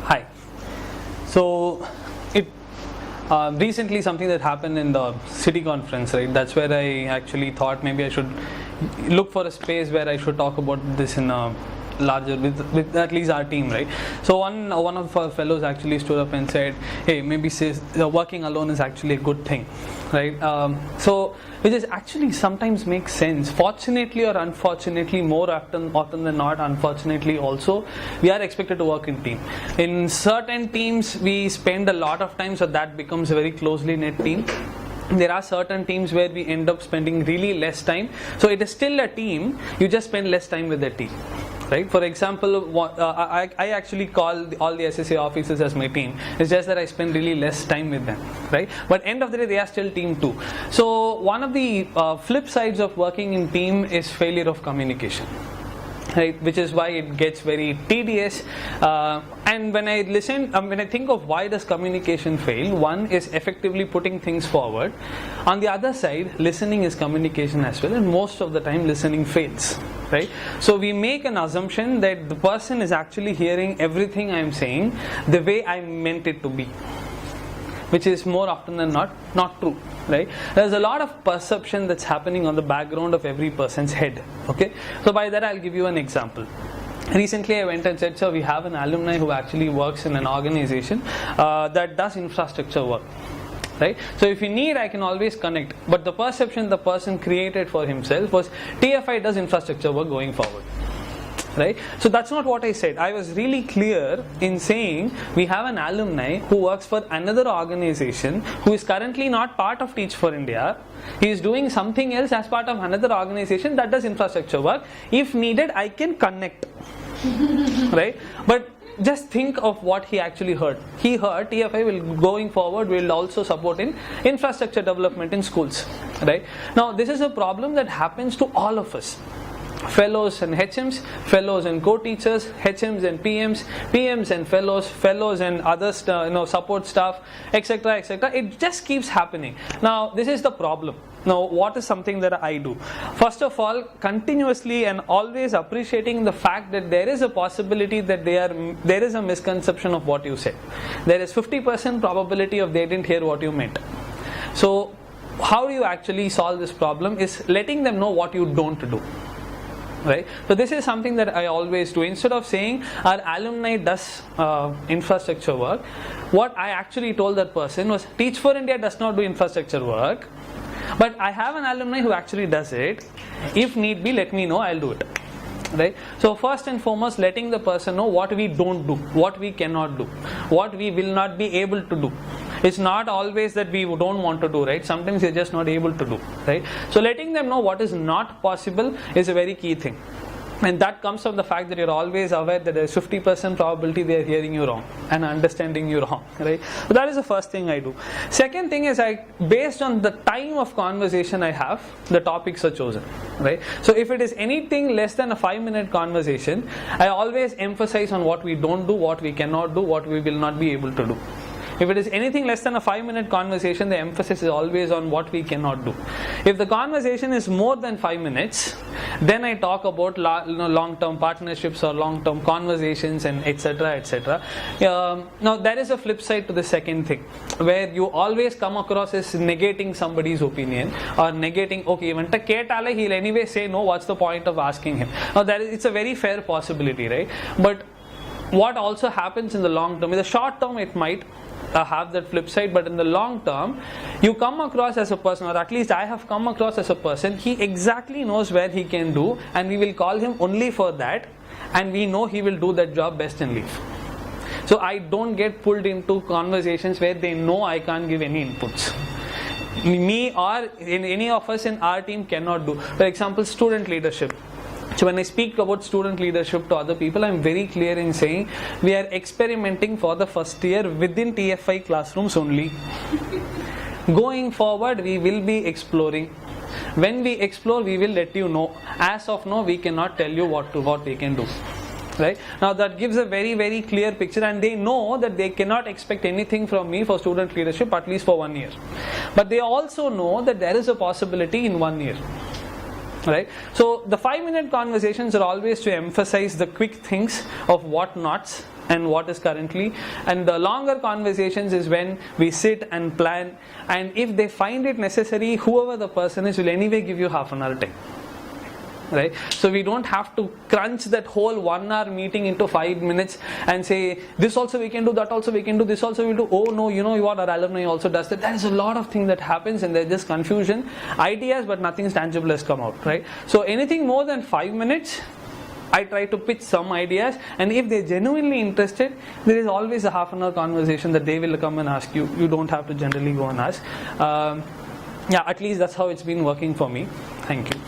Hi. So it recently something that happened in the city conference, right? That's where I actually thought maybe I should look for a space where I should talk about this in a larger with at least our team, right? So one of our fellows actually stood up and said, hey, maybe working alone is actually a good thing, right? So which is actually sometimes makes sense. Fortunately or unfortunately, more often than not, unfortunately also, we are expected to work in team. In certain teams we spend a lot of time, so that becomes a very closely knit team. There are certain teams where we end up spending really less time, so it is still a team, you just spend less time with the team, right? For example, I actually call all the SSA officers as my team. It's just that I spend really less time with them, right? But end of the day, they are still team too. So one of the flip sides of working in team is failure of communication, right? Which is why it gets very tedious. And when I think of why does communication fail, one is effectively putting things forward. On the other side, listening is communication as well, and most of the time listening fails, right? So we make an assumption that the person is actually hearing everything I am saying the way I meant it to be, which is more often than not true, right? There's a lot of perception that's happening on the background of every person's head, okay? So by that I'll give you an example. Recently I went and said, so we have an alumni who actually works in an organization that does infrastructure work, right? So if you need, I can always connect. But the perception the person created for himself was TFI does infrastructure work going forward, right? So that's not what I said. I was really clear in saying we have an alumni who works for another organization who is currently not part of Teach for India. He is doing something else as part of another organization that does infrastructure work. If needed, I can connect, right? But just think of what he actually heard. He heard TFI will going forward will also support in infrastructure development in schools, right? Now this is a problem that happens to all of us. Fellows and HMs, fellows and co-teachers, HMs and PMs, PMs and fellows and other support staff, etc., etc. It just keeps happening. Now this is the problem. Now what is something that I do? First of all, continuously and always appreciating the fact that there is a possibility that there is a misconception of what you said. There is 50% probability of they didn't hear what you meant. So how do you actually solve this problem is letting them know what you don't do, right? So this is something that I always do. Instead of saying our alumni does infrastructure work, what I actually told that person was Teach for India does not do infrastructure work, but I have an alumni who actually does it. If need be, let me know, I'll do it, right? So first and foremost, letting the person know what we don't do, what we cannot do, what we will not be able to do. It's not always that we don't want to do, right? Sometimes you're just not able to do, right? So letting them know what is not possible is a very key thing. And that comes from the fact that you're always aware that there's 50% probability they're hearing you wrong and understanding you wrong, right? So that is the first thing I do. Second thing is based on the time of conversation I have, the topics are chosen, right? So if it is anything less than a 5-minute conversation, I always emphasize on what we don't do, what we cannot do, what we will not be able to do. If it is anything less than a 5-minute conversation, the emphasis is always on what we cannot do. If the conversation is more than 5 minutes, then I talk about long-term partnerships or long-term conversations and etc. etc. Now there is a flip side to the second thing, where you always come across as negating somebody's opinion or negating, okay, even Ketale, he'll anyway say no, what's the point of asking him? Now it's a very fair possibility, right? But what also happens in the long term, in the short term it might have that flip side, but in the long term you come across as a person, or at least I have come across as a person, he exactly knows where he can do and we will call him only for that, and we know he will do that job best and leave. So I don't get pulled into conversations where they know I can't give any inputs. Me or any of us in our team cannot do. For example, student leadership. So when I speak about student leadership to other people, I'm very clear in saying we are experimenting for the first year within TFI classrooms only. Going forward, we will be exploring. When we explore, we will let you know. As of now, we cannot tell you what we can do. Right? Now that gives a very, very clear picture, and they know that they cannot expect anything from me for student leadership at least for 1 year. But they also know that there is a possibility in 1 year. right? So the 5-minute conversations are always to emphasize the quick things of what nots and what is currently. And the longer conversations is when we sit and plan, and if they find it necessary, whoever the person is will anyway give you half an hour time. Right? So we don't have to crunch that whole 1 hour meeting into 5 minutes and say, this also we can do, that also we can do, this also we'll do. Oh no, you know what, our alumni also does that. There is a lot of things that happens, and there's just confusion, ideas, but nothing tangible has come out. Right? So anything more than 5 minutes, I try to pitch some ideas, and if they're genuinely interested, there is always a half an hour conversation that they will come and ask you. You don't have to generally go and ask. At least that's how it's been working for me. Thank you.